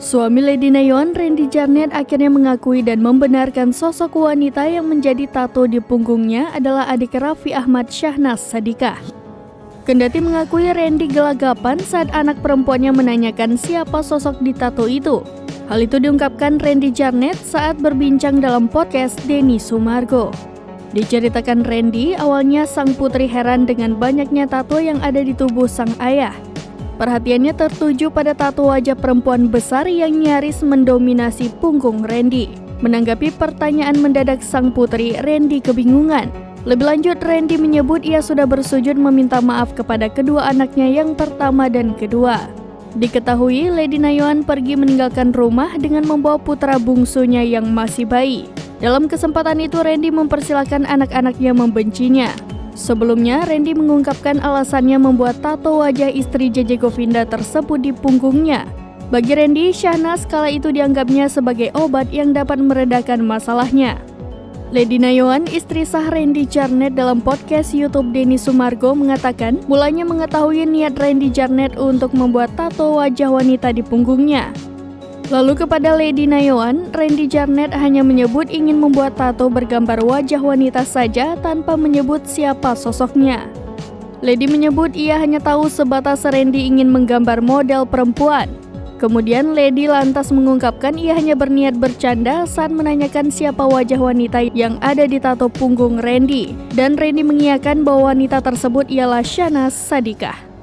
Suami Lady Nayon, Randy Jarnet, akhirnya mengakui dan membenarkan sosok wanita yang menjadi tato di punggungnya adalah adik Raffi Ahmad, Syahnas Sadikah. Kendati mengakui Randy gelagapan saat anak perempuannya menanyakan siapa sosok di tato itu. Hal itu diungkapkan Randy Jarnet saat berbincang dalam podcast Denny Sumargo. Diceritakan Randy, awalnya sang putri heran dengan banyaknya tato yang ada di tubuh sang ayah. Perhatiannya tertuju pada tato wajah perempuan besar yang nyaris mendominasi punggung Randy. Menanggapi pertanyaan mendadak sang putri, Randy kebingungan. Lebih lanjut, Randy menyebut ia sudah bersujud meminta maaf kepada kedua anaknya yang pertama dan kedua. Diketahui, Lady Nayon pergi meninggalkan rumah dengan membawa putra bungsunya yang masih bayi. Dalam kesempatan itu, Randy mempersilahkan anak-anaknya membencinya. Sebelumnya, Randy mengungkapkan alasannya membuat tato wajah istri JJ Govinda tersebut di punggungnya. Bagi Randy, Syahnas kala itu dianggapnya sebagai obat yang dapat meredakan masalahnya. Lady Nayon, istri sah Randy Jarnet, dalam podcast YouTube Denny Sumargo mengatakan mulanya mengetahui niat Randy Jarnet untuk membuat tato wajah wanita di punggungnya. Lalu kepada Lady Nayon, Randy Jarnet hanya menyebut ingin membuat tato bergambar wajah wanita saja tanpa menyebut siapa sosoknya. Lady menyebut ia hanya tahu sebatas Randy ingin menggambar model perempuan. Kemudian Lady lantas mengungkapkan ia hanya berniat bercanda saat menanyakan siapa wajah wanita yang ada di tato punggung Randy. Dan Randy mengiyakan bahwa wanita tersebut ialah Syahnas Sadikah.